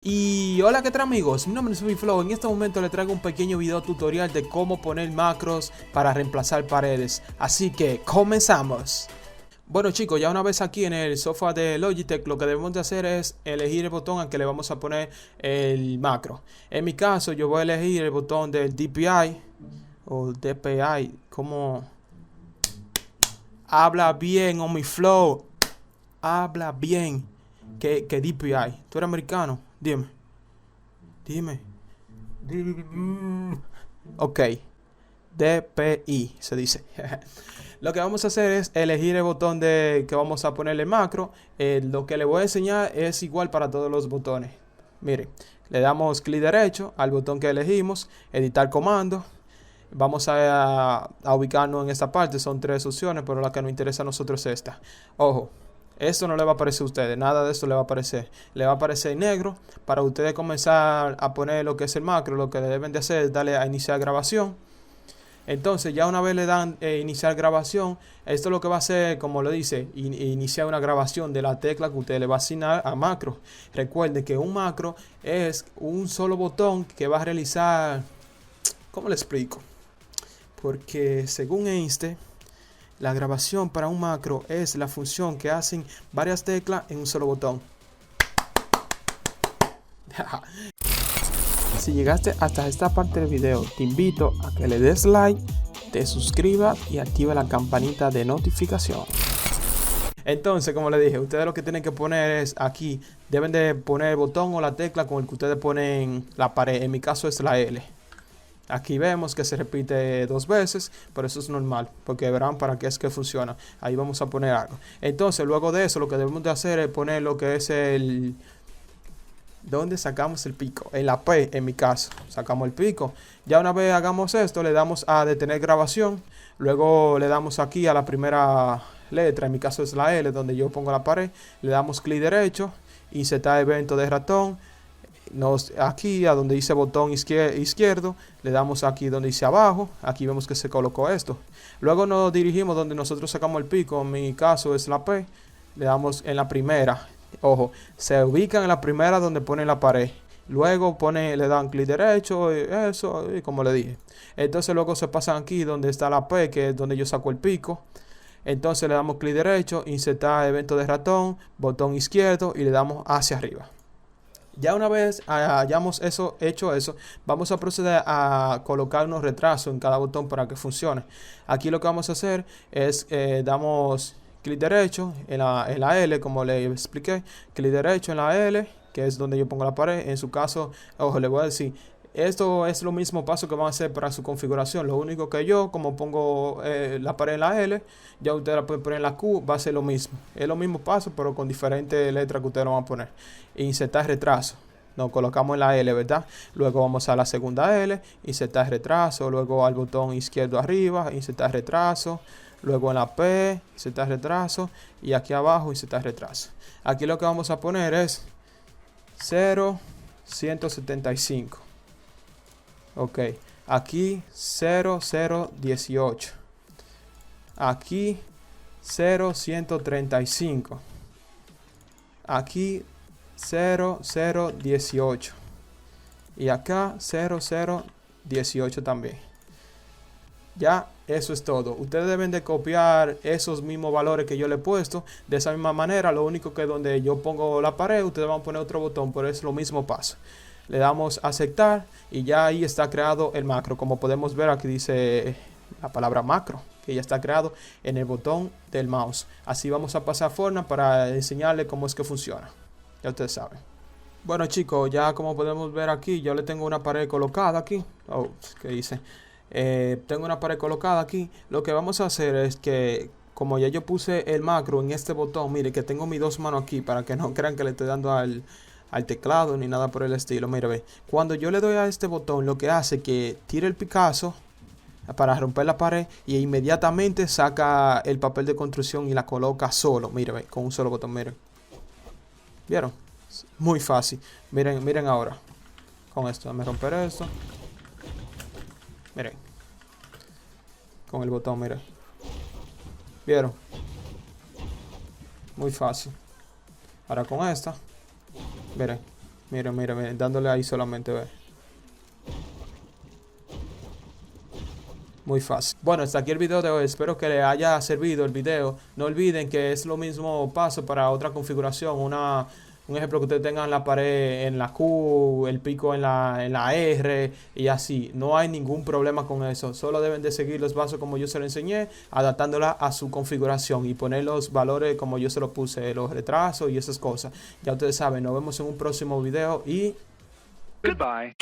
Y hola, ¿qué tal amigos? Mi nombre es Flow. En este momento les traigo un pequeño video tutorial de cómo poner macros para reemplazar paredes. Así que comenzamos. Bueno chicos, ya una vez aquí en el software de Logitech, lo que debemos de hacer es elegir el botón al que le vamos a poner el macro. En mi caso yo voy a elegir el botón del DPI o DPI. Como habla bien, mi Flow. Habla bien que DPI. ¿Tú eres americano? Dime. Dime. Ok. DPI se dice. Lo que vamos a hacer es elegir el botón de que vamos a ponerle macro. Lo que le voy a enseñar es igual para todos los botones. Miren, le damos clic derecho al botón que elegimos, editar comando. Vamos a ubicarnos en esta parte. Son tres opciones, pero la que nos interesa a nosotros es esta. Ojo, esto no le va a aparecer a ustedes, nada de esto le va a aparecer. Le va a aparecer en negro. Para ustedes comenzar a poner lo que es el macro, lo que deben de hacer es darle a iniciar grabación. Entonces ya una vez le dan iniciar grabación, esto lo que va a hacer, como lo dice, iniciar una grabación de la tecla que usted le va a asignar a macro. Recuerde que un macro es un solo botón que va a realizar, ¿cómo le explico? Porque según Einstein, la grabación para un macro es la función que hacen varias teclas en un solo botón. Si llegaste hasta esta parte del video, te invito a que le des like, te suscribas y activa la campanita de notificación. Entonces, como le dije, ustedes lo que tienen que poner es aquí, deben de poner el botón o la tecla con el que ustedes ponen la pared. En mi caso es la L. Aquí vemos que se repite dos veces, pero eso es normal, porque verán para qué es que funciona. Ahí vamos a poner algo. Entonces, luego de eso, lo que debemos de hacer es poner lo que es el... ¿Dónde sacamos el pico? En la P, en mi caso. Sacamos el pico. Ya una vez hagamos esto, le damos a detener grabación. Luego le damos aquí a la primera letra, en mi caso es la L, donde yo pongo la pared. Le damos clic derecho, insertar evento de ratón. Aquí a donde dice botón izquierdo, le damos aquí donde dice abajo. Aquí vemos que se colocó esto. Luego nos dirigimos donde nosotros sacamos el pico. En mi caso es la P. Le damos en la primera. Ojo, se ubican en la primera donde pone la pared. Luego le dan clic derecho, eso, y como le dije. Entonces luego se pasan aquí donde está la P, que es donde yo saco el pico. Entonces le damos clic derecho, insertar evento de ratón, botón izquierdo y le damos hacia arriba. Ya una vez hayamos hecho eso, vamos a proceder a colocar unos retrasos en cada botón para que funcione. Aquí lo que vamos a hacer es, damos clic derecho en la L, como le expliqué, clic derecho en la L, que es donde yo pongo la pared. En su caso, ojo, le voy a decir, esto es lo mismo paso que van a hacer para su configuración. Lo único que yo, como pongo la pared en la L, ya usted la puede poner en la Q, va a ser lo mismo. Es lo mismo paso, pero con diferentes letras que ustedes lo van a poner. Insertar retraso. Nos colocamos en la L, ¿verdad? Luego vamos a la segunda L, insertar retraso. Luego al botón izquierdo arriba, insertar retraso. Luego en la P, insertar retraso. Y aquí abajo, insertar retraso. Aquí lo que vamos a poner es 0,175. Ok, aquí 0,018. Aquí 0,135. Aquí 0,018. Y acá 0,018 también. Ya, eso es todo. Ustedes deben de copiar esos mismos valores que yo le he puesto. De esa misma manera, lo único que donde yo pongo la pared, ustedes van a poner otro botón, pero es lo mismo paso. Le damos a aceptar y ya ahí está creado el macro. Como podemos ver, aquí dice la palabra macro, que ya está creado en el botón del mouse. Así vamos a pasar a forma para enseñarle cómo es que funciona. Ya ustedes saben. Bueno chicos, ya como podemos ver aquí, yo le tengo una pared colocada aquí. Oh, ¿qué dice? Tengo una pared colocada aquí. Lo que vamos a hacer es que, como ya yo puse el macro en este botón, mire que tengo mis dos manos aquí para que no crean que le estoy dando al teclado ni nada por el estilo. Mire, ve, cuando yo le doy a este botón, lo que hace es que tire el Picasso para romper la pared y inmediatamente saca el papel de construcción y la coloca solo. Mire, ve, con un solo botón, miren. ¿Vieron? Muy fácil. Miren, miren ahora. Con esto, déjame romper esto. Miren. Con el botón, miren. ¿Vieron? Muy fácil. Ahora con esta. Miren. Miren, miren, miren, dándole ahí solamente, ve. Muy fácil. Bueno, hasta aquí el video de hoy. Espero que les haya servido el video. No olviden que es lo mismo paso para otra configuración. Un ejemplo que ustedes tengan la pared en la Q, el pico en la R y así. No hay ningún problema con eso. Solo deben de seguir los pasos como yo se lo enseñé, adaptándola a su configuración y poner los valores como yo se lo puse, los retrasos y esas cosas. Ya ustedes saben, nos vemos en un próximo video y... Goodbye.